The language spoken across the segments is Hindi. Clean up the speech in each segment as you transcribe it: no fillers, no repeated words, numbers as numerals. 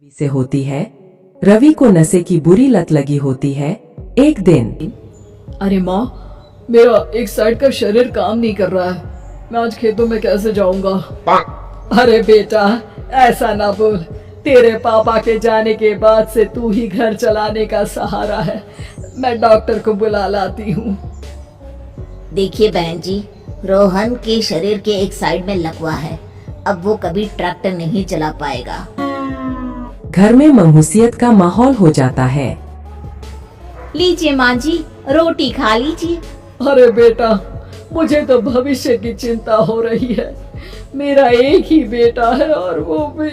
रवि से होती है। रवि को नशे की बुरी लत लगी होती है। एक दिन अरे माँ, मेरा एक साइड का शरीर काम नहीं कर रहा है। मैं आज खेतों में कैसे जाऊंगा? अरे बेटा, ऐसा ना बोल। तेरे पापा के जाने के बाद से तू ही घर चलाने का सहारा है। मैं डॉक्टर को बुला लाती हूँ। देखिए बहन जी, रोहन के शरीर के एक साइड में लकवा है। अब वो कभी ट्रैक्टर नहीं चला पाएगा। घर में मनहूसियत का माहौल हो जाता है। लीजिए माँ जी, रोटी खा लीजिए। अरे बेटा, मुझे तो भविष्य की चिंता हो रही है। मेरा एक ही बेटा है और वो भी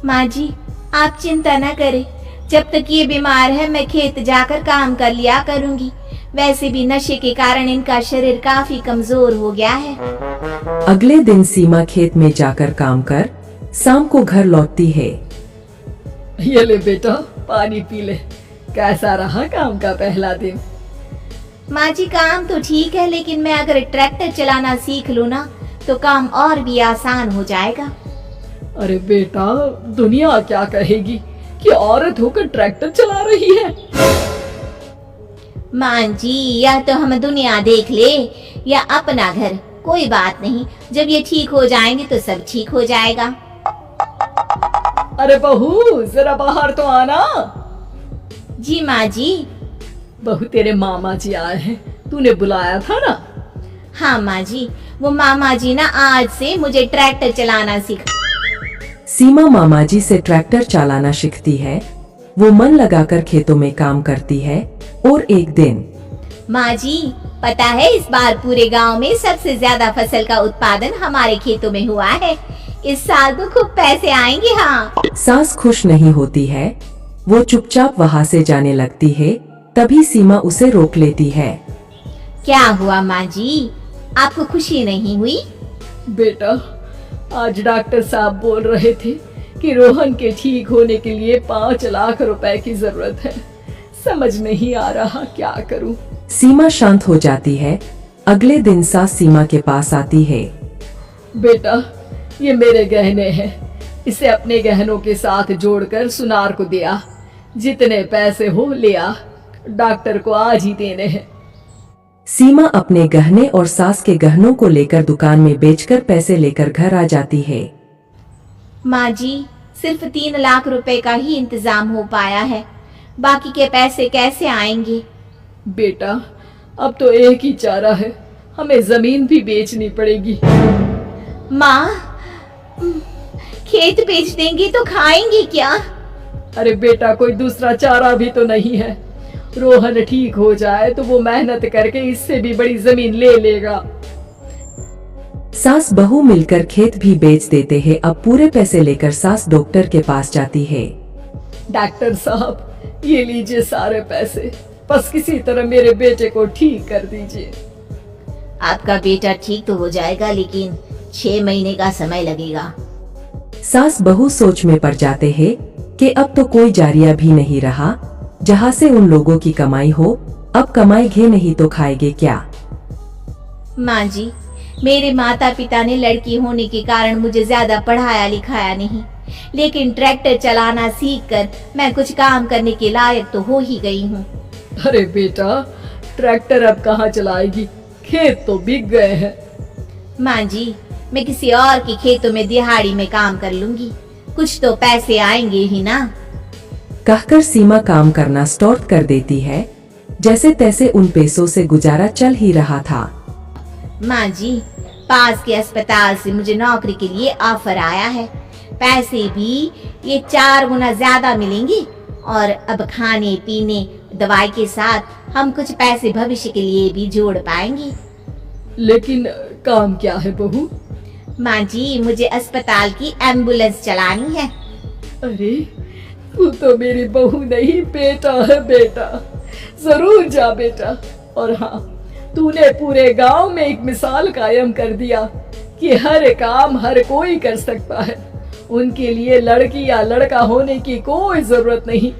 माँ जी, आप चिंता न करें। जब तक ये बीमार है मैं खेत जाकर काम कर लिया करूँगी। वैसे भी नशे के कारण इनका शरीर काफी कमजोर हो गया है। अगले दिन सीमा खेत में जाकर काम कर शाम को घर लौटती है। ये ले बेटा, पानी पी ले। कैसा रहा काम का पहला दिन? माँ जी, काम तो ठीक है, लेकिन मैं अगर ट्रैक्टर चलाना सीख लूँ ना तो काम और भी आसान हो जाएगा। अरे बेटा, दुनिया क्या कहेगी कि औरत होकर ट्रैक्टर चला रही है। माँ जी, या तो हम दुनिया देख ले या अपना घर, कोई बात नहीं। जब ये ठीक हो जाएंगे तो सब ठीक हो जाएगा। अरे बहू, जरा बाहर तो आना। जी माँ जी। बहू, तेरे मामा जी आए हैं, तूने बुलाया था ना? हाँ माँ जी, वो मामा जी ना आज से मुझे ट्रैक्टर चलाना सिखा। सीमा मामा जी से ट्रैक्टर चलाना सीखती है। वो मन लगाकर खेतों में काम करती है। और एक दिन माँ जी, पता है इस बार पूरे गांव में सबसे ज्यादा फसल का उत्पादन हमारे खेतों में हुआ है। इस साल तो खूब पैसे आएंगे। हाँ। सास खुश नहीं होती है। वो चुपचाप वहाँ से जाने लगती है। तभी सीमा उसे रोक लेती है। क्या हुआ माँ जी, आपको खुशी नहीं हुई? बेटा, आज डॉक्टर साहब बोल रहे थे कि रोहन के ठीक होने के लिए 5 लाख रुपए की जरूरत है। समझ नहीं आ रहा क्या करूं। सीमा शांत हो जाती है। अगले दिन सास सीमा के पास आती है। बेटा, ये मेरे गहने हैं। इसे अपने गहनों के साथ जोड़कर सुनार को दिया। जितने पैसे हो ले आ, डॉक्टर को आज ही देने हैं। सीमा अपने गहने और सास के गहनों को लेकर दुकान में बेचकर पैसे लेकर घर आ जाती है। माँ जी, सिर्फ 3 लाख रुपए का ही इंतजाम हो पाया है। बाकी के पैसे कैसे आएंगे? बेटा, अब तो एक ही चारा है, हमें जमीन भी बेचनी पड़ेगी। माँ, खेत बेच देंगी तो खाएंगी क्या? अरे बेटा, कोई दूसरा चारा भी तो नहीं है। रोहन ठीक हो जाए तो वो मेहनत करके इससे भी बड़ी जमीन ले लेगा। सास बहू मिलकर खेत भी बेच देते हैं। अब पूरे पैसे लेकर सास डॉक्टर के पास जाती है। डॉक्टर साहब, ये लीजिए सारे पैसे। बस किसी तरह मेरे बेटे को ठीक कर दीजिए। आपका बेटा ठीक तो हो जाएगा, लेकिन 6 महीने का समय लगेगा। सास बहू सोच में पड़ जाते हैं कि अब तो कोई जारिया भी नहीं रहा जहाँ से उन लोगों की कमाई हो। अब कमाएंगे नहीं तो खाएंगे क्या? माँ जी, मेरे माता पिता ने लड़की होने के कारण मुझे ज्यादा पढ़ाया लिखाया नहीं, लेकिन ट्रैक्टर चलाना सीखकर मैं कुछ काम करने के लायक तो हो ही गई हूँ। अरे बेटा, ट्रैक्टर अब कहाँ चलाएगी? खेत तो बिक गए हैं। माँ जी, मैं किसी और के खेतों में दिहाड़ी में काम कर लूंगी, कुछ तो पैसे आएंगे ही ना। कहकर सीमा काम करना स्टार्ट कर देती है। जैसे तैसे उन पैसों से गुजारा चल ही रहा था। माँ जी, पास के अस्पताल से मुझे नौकरी के लिए ऑफर आया है। पैसे भी ये 4 गुना ज्यादा मिलेंगे और अब खाने पीने दवाई के साथ हम कुछ पैसे भविष्य के लिए भी जोड़ पाएंगे। लेकिन काम क्या है बहू? माँ जी, मुझे अस्पताल की एम्बुलेंस चलानी है। अरे, तू तो मेरी बहू नहीं, बेटा है। बेटा, जरूर जा बेटा। और हाँ, तूने पूरे गांव में एक मिसाल कायम कर दिया कि हर काम हर कोई कर सकता है। उनके लिए लड़की या लड़का होने की कोई जरूरत नहीं।